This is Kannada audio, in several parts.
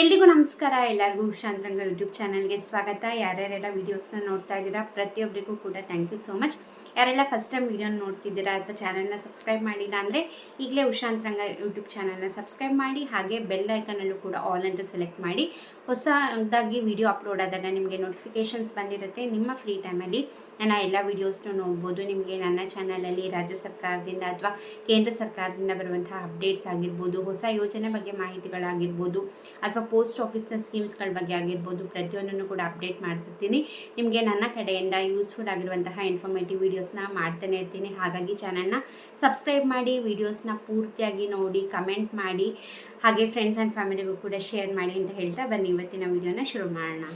ಎಲ್ರಿಗೂ ನಮಸ್ಕಾರ. ಎಲ್ಲರಿಗೂ ಉಷಾಂತರಂಗ ಯೂಟ್ಯೂಬ್ ಚಾನಲ್ಗೆ ಸ್ವಾಗತ. ಯಾರ್ಯಾರೆಲ್ಲ ವೀಡಿಯೋಸ್ನ ನೋಡ್ತಾ ಇದ್ದೀರಾ ಪ್ರತಿಯೊಬ್ಬರಿಗೂ ಕೂಡ ಥ್ಯಾಂಕ್ ಯು ಸೋ ಮಚ್. ಯಾರೆಲ್ಲ ಫಸ್ಟ್ ಟೈಮ್ ವೀಡಿಯೋನ ನೋಡ್ತಿದ್ದೀರಾ ಅಥವಾ ಚಾನಲ್ನ ಸಬ್ಸ್ಕ್ರೈಬ್ ಮಾಡಿಲ್ಲ ಅಂದರೆ ಈಗಲೇ ಉಷಾಂತರಂಗ ಯೂಟ್ಯೂಬ್ ಚಾನಲ್ನ ಸಬ್ಸ್ಕ್ರೈಬ್ ಮಾಡಿ, ಹಾಗೆ ಬೆಲ್ ಐಕನಲ್ಲೂ ಕೂಡ ಆಲ್ ಅಂತ ಸೆಲೆಕ್ಟ್ ಮಾಡಿ. ಹೊಸದಾಗಿ ವೀಡಿಯೋ ಅಪ್ಲೋಡ್ ಆದಾಗ ನಿಮಗೆ ನೋಟಿಫಿಕೇಷನ್ಸ್ ಬಂದಿರುತ್ತೆ. ನಿಮ್ಮ ಫ್ರೀ ಟೈಮಲ್ಲಿ ನನ್ನ ಎಲ್ಲ ವೀಡಿಯೋಸ್ನು ನೋಡ್ಬೋದು. ನಿಮಗೆ ನನ್ನ ಚಾನಲಲ್ಲಿ ರಾಜ್ಯ ಸರ್ಕಾರದಿಂದ ಅಥವಾ ಕೇಂದ್ರ ಸರ್ಕಾರದಿಂದ ಬರುವಂತಹ ಅಪ್ಡೇಟ್ಸ್ ಆಗಿರ್ಬೋದು, ಹೊಸ ಯೋಜನೆ ಬಗ್ಗೆ ಮಾಹಿತಿಗಳಾಗಿರ್ಬೋದು, ಅಥವಾ ಪೋಸ್ಟ್ ಆಫೀಸ್ನ ಸ್ಕೀಮ್ಸ್ಗಳ ಬಗ್ಗೆ ಆಗಿರ್ಬೋದು, ಪ್ರತಿಯೊಂದನ್ನು ಕೂಡ ಅಪ್ಡೇಟ್ ಮಾಡ್ತಿರ್ತೀನಿ. ನಿಮಗೆ ನನ್ನ ಕಡೆಯಿಂದ ಯೂಸ್ಫುಲ್ ಆಗಿರುವಂತಹ ಇನ್ಫಾರ್ಮೇಟಿವ್ ವೀಡಿಯೋಸ್ನ ಮಾಡ್ತಾನೆ ಇರ್ತೀನಿ. ಹಾಗಾಗಿ ಚಾನಲ್ನ ಸಬ್ಸ್ಕ್ರೈಬ್ ಮಾಡಿ, ವೀಡಿಯೋಸ್ನ ಪೂರ್ತಿಯಾಗಿ ನೋಡಿ, ಕಮೆಂಟ್ ಮಾಡಿ, ಹಾಗೆ ಫ್ರೆಂಡ್ಸ್ ಆ್ಯಂಡ್ ಫ್ಯಾಮಿಲಿಗೂ ಕೂಡ ಶೇರ್ ಮಾಡಿ ಅಂತ ಹೇಳ್ತಾ ಬನ್ನಿ ಇವತ್ತಿನ ವೀಡಿಯೋನ ಶುರು ಮಾಡೋಣ.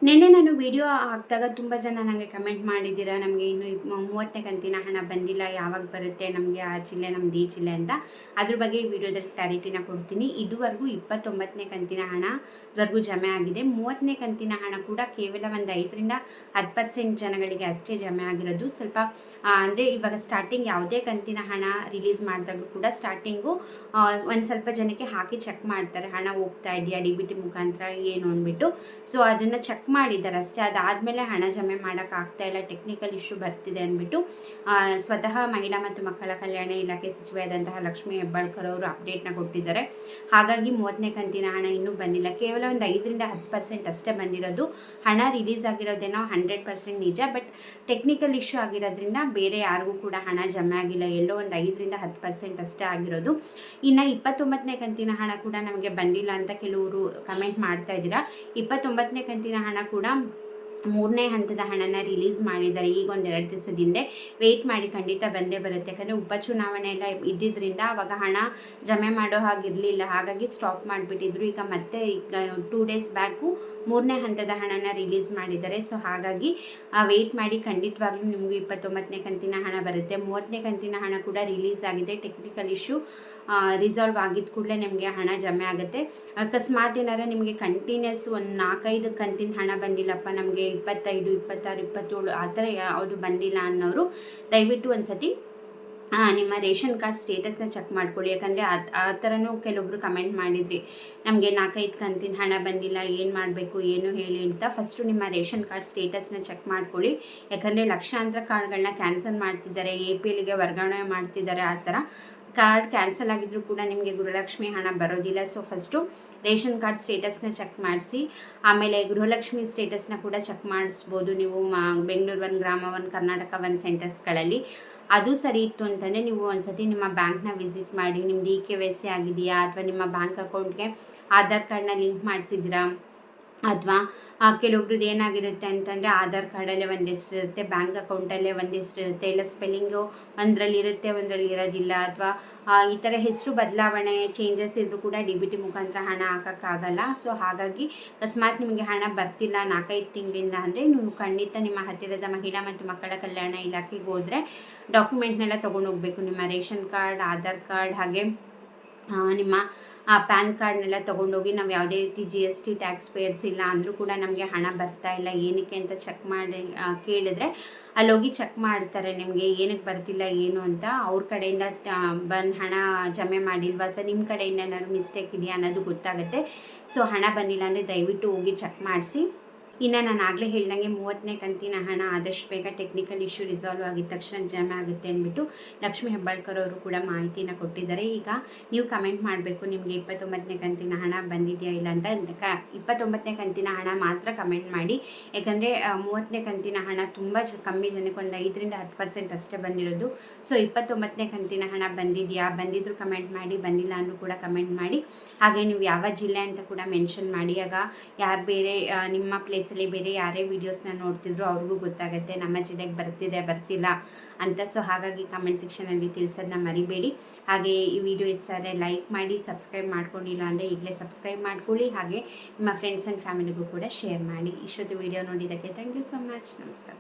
ನಿನ್ನೆ ನಾನು ವಿಡಿಯೋ ಹಾಕಿದಾಗ ತುಂಬ ಜನ ನನಗೆ ಕಮೆಂಟ್ ಮಾಡಿದ್ದೀರಾ, ನಮಗೆ ಇನ್ನೂ 30ನೇ ಕಂತಿನ ಹಣ ಬಂದಿಲ್ಲ, ಯಾವಾಗ ಬರುತ್ತೆ, ನಮಗೆ ಆ ಜಿಲ್ಲೆ ನಮ್ದು ಈ ಜಿಲ್ಲೆ ಅಂತ. ಅದ್ರ ಬಗ್ಗೆ ಈ ವಿಡಿಯೋದಲ್ಲಿ ಕ್ಲಾರಿಟಿನ ಕೊಡ್ತೀನಿ. ಇದುವರೆಗೂ 29ನೇ ಕಂತಿನ ಹಣವರೆಗೂ ಜಮೆ ಆಗಿದೆ. 30ನೇ ಕಂತಿನ ಹಣ ಕೂಡ ಕೇವಲ ಒಂದು 5ರಿಂದ 10% ಜನಗಳಿಗೆ ಅಷ್ಟೇ ಜಮೆ ಆಗಿರೋದು. ಸ್ವಲ್ಪ ಅಂದರೆ ಇವಾಗ ಸ್ಟಾರ್ಟಿಂಗ್ ಯಾವುದೇ ಕಂತಿನ ಹಣ ರಿಲೀಸ್ ಮಾಡಿದಾಗೂ ಕೂಡ ಸ್ಟಾರ್ಟಿಂಗು ಒಂದು ಸ್ವಲ್ಪ ಜನಕ್ಕೆ ಹಾಕಿ ಚೆಕ್ ಮಾಡ್ತಾರೆ, ಹಣ ಹೋಗ್ತಾ ಇದೆಯಾ DBT ಮುಖಾಂತರ ಏನು ಅಂದ್ಬಿಟ್ಟು. ಸೊ ಅದನ್ನು ಚೆಕ್ ಮಾಡಿದ್ದಾರೆ ಅಷ್ಟೇ. ಅದಾದಮೇಲೆ ಹಣ ಜಮೆ ಮಾಡೋಕ್ಕಾಗ್ತಾ ಇಲ್ಲ, ಟೆಕ್ನಿಕಲ್ ಇಶ್ಯೂ ಬರ್ತಿದೆ ಅಂದ್ಬಿಟ್ಟು ಸ್ವತಃ ಮಹಿಳಾ ಮತ್ತು ಮಕ್ಕಳ ಕಲ್ಯಾಣ ಇಲಾಖೆ ಸಚಿವೆಯಾದಂತಹ ಲಕ್ಷ್ಮೀ ಹೆಬ್ಬಾಳ್ಕರ್ ಅವರು ಅಪ್ಡೇಟ್ನ ಕೊಟ್ಟಿದ್ದಾರೆ. ಹಾಗಾಗಿ 30ನೇ ಕಂತಿನ ಹಣ ಇನ್ನೂ ಬಂದಿಲ್ಲ. ಕೇವಲ ಒಂದು 5ರಿಂದ 10% ಅಷ್ಟೇ ಬಂದಿರೋದು. ಹಣ ರಿಲೀಸ್ ಆಗಿರೋದೇನೋ 100% ನಿಜ, ಬಟ್ ಟೆಕ್ನಿಕಲ್ ಇಶ್ಯೂ ಆಗಿರೋದ್ರಿಂದ ಬೇರೆ ಯಾರಿಗೂ ಕೂಡ ಹಣ ಜಮೆ ಆಗಿಲ್ಲ. ಎಲ್ಲೋ ಒಂದು 5ರಿಂದ 10% ಅಷ್ಟೇ ಆಗಿರೋದು. ಇನ್ನು 29ನೇ ಕಂತಿನ ಹಣ ಕೂಡ ನಮಗೆ ಬಂದಿಲ್ಲ ಅಂತ ಕೆಲವರು ಕಮೆಂಟ್ ಮಾಡ್ತಾ ಇದ್ದೀರಾ. 29ನೇ ಕಂತಿನ ಹಣ ಕೂಡ 3ನೇ ಹಂತದ ಹಣನ ರಿಲೀಸ್ ಮಾಡಿದ್ದಾರೆ. ಈಗ ಒಂದು 2 ದಿವಸದಿಂದ ವೆಯ್ಟ್ ಮಾಡಿ, ಖಂಡಿತ ಬಂದೇ ಬರುತ್ತೆ. ಯಾಕಂದರೆ ಉಪಚುನಾವಣೆ ಎಲ್ಲ ಇದ್ದಿದ್ದರಿಂದ ಅವಾಗ ಹಣ ಜಮೆ ಮಾಡೋ ಹಾಗಿರಲಿಲ್ಲ, ಹಾಗಾಗಿ ಸ್ಟಾಪ್ ಮಾಡಿಬಿಟ್ಟಿದ್ರು. ಈಗ ಮತ್ತೆ 2 ಡೇಸ್ ಬ್ಯಾಕು 3ನೇ ಹಂತದ ಹಣನ ರಿಲೀಸ್ ಮಾಡಿದ್ದಾರೆ. ಸೊ ಹಾಗಾಗಿ ವೆಯ್ಟ್ ಮಾಡಿ, ಖಂಡಿತವಾಗ್ಲೂ ನಿಮಗೂ 29ನೇ ಕಂತಿನ ಹಣ ಬರುತ್ತೆ. 30ನೇ ಕಂತಿನ ಹಣ ಕೂಡ ರಿಲೀಸ್ ಆಗಿದೆ. ಟೆಕ್ನಿಕಲ್ ಇಶ್ಯೂ ರಿಸಾಲ್ವ್ ಆಗಿದ್ದ ಕೂಡಲೇ ನಿಮಗೆ ಹಣ ಜಮೆ ಆಗುತ್ತೆ. ಅಕಸ್ಮಾತ್ ಏನಾರ ನಿಮಗೆ ಕಂಟಿನ್ಯೂಸ್ ಒಂದು 4-5 ಕಂತಿನ ಹಣ ಬಂದಿಲ್ಲಪ್ಪ, ನಮಗೆ 25, 26, 27 ಆ ಥರ ಯಾವುದು ಬಂದಿಲ್ಲ ಅನ್ನೋರು ದಯವಿಟ್ಟು ಒಂದು ಸತಿ ನಿಮ್ಮ ರೇಷನ್ ಕಾರ್ಡ್ ಸ್ಟೇಟಸ್ನ ಚೆಕ್ ಮಾಡ್ಕೊಳ್ಳಿ. ಯಾಕಂದರೆ ಆ ಥರನೂ ಕೆಲವೊಬ್ರು ಕಮೆಂಟ್ ಮಾಡಿದ್ರಿ, ನಮಗೆ 4-5 ಕಂತಿನ ಹಣ ಬಂದಿಲ್ಲ, ಏನು ಮಾಡಬೇಕು ಏನು ಹೇಳಿ ಅಂತ. ಫಸ್ಟು ನಿಮ್ಮ ರೇಷನ್ ಕಾರ್ಡ್ ಸ್ಟೇಟಸ್ನ ಚೆಕ್ ಮಾಡ್ಕೊಳ್ಳಿ. ಯಾಕಂದರೆ ಲಕ್ಷಾಂತರ ಕಾರ್ಡ್ಗಳನ್ನ ಕ್ಯಾನ್ಸಲ್ ಮಾಡ್ತಿದ್ದಾರೆ, APLಗೆ ವರ್ಗಾವಣೆ ಮಾಡ್ತಿದ್ದಾರೆ. ಆ ಥರ ಕಾರ್ಡ್ ಕ್ಯಾನ್ಸಲ್ ಆಗಿದ್ರೂ ಕೂಡ ನಿಮಗೆ ಗೃಹಲಕ್ಷ್ಮಿ ಹಣ ಬರೋದಿಲ್ಲ. ಸೊ ಫಸ್ಟು ರೇಷನ್ ಕಾರ್ಡ್ ಸ್ಟೇಟಸ್ನ ಚೆಕ್ ಮಾಡಿಸಿ, ಆಮೇಲೆ ಗೃಹಲಕ್ಷ್ಮಿ ಸ್ಟೇಟಸ್ನ ಕೂಡ ಚೆಕ್ ಮಾಡಿಸ್ಬೋದು ನೀವು ಬೆಂಗಳೂರು 1, ಗ್ರಾಮ 1, ಕರ್ನಾಟಕ 1 ಸೆಂಟರ್ಸ್ಗಳಲ್ಲಿ. ಅದು ಸರಿ ಇತ್ತು ಅಂತಂದರೆ ನೀವು ಒಂದು ಸತಿ ನಿಮ್ಮ ಬ್ಯಾಂಕ್ನ ವಿಸಿಟ್ ಮಾಡಿ, ನಿಮ್ದು KYC ಆಗಿದೆಯಾ, ಅಥವಾ ನಿಮ್ಮ ಬ್ಯಾಂಕ್ ಅಕೌಂಟ್ಗೆ ಆಧಾರ್ ಕಾರ್ಡ್ನ ಲಿಂಕ್ ಮಾಡಿಸಿದ್ದೀರಾ, ಅಥವಾ ಕೆಲವೊಬ್ರದ್ದು ಏನಾಗಿರುತ್ತೆ ಅಂತಂದರೆ ಆಧಾರ್ ಕಾರ್ಡಲ್ಲೇ ಒಂದಿಷ್ಟು ಇರುತ್ತೆ, ಬ್ಯಾಂಕ್ ಅಕೌಂಟಲ್ಲೇ ಒಂದಿಷ್ಟು ಇರುತ್ತೆ, ಇಲ್ಲ ಸ್ಪೆಲ್ಲಿಂಗು ಒಂದರಲ್ಲಿ ಇರುತ್ತೆ ಒಂದರಲ್ಲಿ ಇರೋದಿಲ್ಲ, ಅಥವಾ ಈ ಥರ ಹೆಸರು ಬದಲಾವಣೆ ಚೇಂಜಸ್ ಇದ್ದರೂ ಕೂಡ DBT ಮುಖಾಂತರ ಹಣ ಹಾಕೋಕ್ಕಾಗಲ್ಲ. ಸೊ ಹಾಗಾಗಿ ಅಕಸ್ಮಾತ್ ನಿಮಗೆ ಹಣ ಬರ್ತಿಲ್ಲ 4-5 ತಿಂಗಳಿಂದ ಅಂದರೆ ನೀವು ಖಂಡಿತ ನಿಮ್ಮ ಹತ್ತಿರದ ಮಹಿಳಾ ಮತ್ತು ಮಕ್ಕಳ ಕಲ್ಯಾಣ ಇಲಾಖೆಗೆ ಹೋದರೆ ಡಾಕ್ಯುಮೆಂಟ್ನೆಲ್ಲ ತೊಗೊಂಡು ಹೋಗಬೇಕು. ನಿಮ್ಮ ರೇಷನ್ ಕಾರ್ಡ್, ಆಧಾರ್ ಕಾರ್ಡ್, ಹಾಗೆ ನಿಮ್ಮ ಪ್ಯಾನ್ ಕಾರ್ಡ್ನೆಲ್ಲ ತೊಗೊಂಡೋಗಿ, ನಾವು ಯಾವುದೇ ರೀತಿ GST ಟ್ಯಾಕ್ಸ್ ಪೇಯರ್ಸ್ ಇಲ್ಲ ಅಂದರೂ ಕೂಡ ನಮಗೆ ಹಣ ಬರ್ತಾ ಇಲ್ಲ ಏನಕ್ಕೆ ಅಂತ ಚೆಕ್ ಮಾಡಿ ಕೇಳಿದ್ರೆ ಅಲ್ಲೋಗಿ ಚೆಕ್ ಮಾಡ್ತಾರೆ ನಿಮಗೆ ಏನಕ್ಕೆ ಬರ್ತಿಲ್ಲ ಏನು ಅಂತ. ಅವ್ರ ಕಡೆಯಿಂದ ಬಂದು ಹಣ ಜಮೆ ಮಾಡಿಲ್ವಾ ಅಥವಾ ನಿಮ್ಮ ಕಡೆಯಿಂದ ಏನಾದ್ರು ಮಿಸ್ಟೇಕ್ ಇದೆಯಾ ಅನ್ನೋದು ಗೊತ್ತಾಗುತ್ತೆ. ಸೊ ಹಣ ಬಂದಿಲ್ಲ ಅಂದರೆ ದಯವಿಟ್ಟು ಹೋಗಿ ಚೆಕ್ ಮಾಡಿಸಿ. ಇನ್ನು ನಾನು ಆಗಲೇ ಹೇಳ್ದಂಗೆ 30ನೇ ಕಂತಿನ ಹಣ ಆದಷ್ಟು ಬೇಗ ಟೆಕ್ನಿಕಲ್ ಇಶ್ಯೂ ರಿಸಾಲ್ವ್ ಆಗಿದ ತಕ್ಷಣ ಜಮೆ ಆಗುತ್ತೆ ಅಂದ್ಬಿಟ್ಟು ಲಕ್ಷ್ಮೀ ಹೆಬ್ಬಾಳ್ಕರ್ ಅವರು ಕೂಡ ಮಾಹಿತಿನ ಕೊಟ್ಟಿದ್ದಾರೆ. ಈಗ ನೀವು ಕಮೆಂಟ್ ಮಾಡಬೇಕು, ನಿಮಗೆ 29ನೇ ಕಂತಿನ ಹಣ ಬಂದಿದೆಯಾ ಇಲ್ಲ ಅಂತ. 29ನೇ ಕಂತಿನ ಹಣ ಮಾತ್ರ ಕಮೆಂಟ್ ಮಾಡಿ. ಯಾಕಂದರೆ 30ನೇ ಕಂತಿನ ಹಣ ತುಂಬ ಕಮ್ಮಿ ಜನಕ್ಕೆ, ಒಂದು 5ರಿಂದ 10% ಅಷ್ಟೇ ಬಂದಿರೋದು. ಸೊ 29ನೇ ಕಂತಿನ ಹಣ ಬಂದಿದೆಯಾ, ಬಂದಿದ್ದರೂ ಕಮೆಂಟ್ ಮಾಡಿ, ಬಂದಿಲ್ಲ ಅಂದರೂ ಕೂಡ ಕಮೆಂಟ್ ಮಾಡಿ. ಹಾಗೆ ನೀವು ಯಾವ ಜಿಲ್ಲೆ ಅಂತ ಕೂಡ ಮೆನ್ಷನ್ ಮಾಡಿ. ಆಗ ಯಾರು ಬೇರೆ ನಿಮ್ಮ ಪ್ಲೇಸಲ್ಲಿ ಬೇರೆ ಯಾರೇ ವೀಡಿಯೋಸ್ನ ನೋಡ್ತಿದ್ರು ಅವ್ರಿಗೂ ಗೊತ್ತಾಗುತ್ತೆ ನಮ್ಮ ಜಿಲ್ಲೆಗೆ ಬರ್ತಿಲ್ಲ ಅಂತ. ಸೊ ಹಾಗಾಗಿ ಕಮೆಂಟ್ ಸೆಕ್ಷನಲ್ಲಿ ತಿಳಿಸೋದನ್ನ ಮರಿಬೇಡಿ. ಹಾಗೆ ಈ ವಿಡಿಯೋ ಇಷ್ಟ ಆದರೆ ಲೈಕ್ ಮಾಡಿ, ಸಬ್ಸ್ಕ್ರೈಬ್ ಮಾಡ್ಕೊಂಡಿಲ್ಲ ಅಂದರೆ ಈಗಲೇ ಸಬ್ಸ್ಕ್ರೈಬ್ ಮಾಡ್ಕೊಳ್ಳಿ. ಹಾಗೆ ನಿಮ್ಮ ಫ್ರೆಂಡ್ಸ್ ಆ್ಯಂಡ್ ಫ್ಯಾಮಿಲಿಗೂ ಕೂಡ ಶೇರ್ ಮಾಡಿ. ಇಷ್ಟೊತ್ತು ವಿಡಿಯೋ ನೋಡಿದ್ದಕ್ಕೆ ಥ್ಯಾಂಕ್ ಯು ಸೊ ಮಚ್. ನಮಸ್ಕಾರ.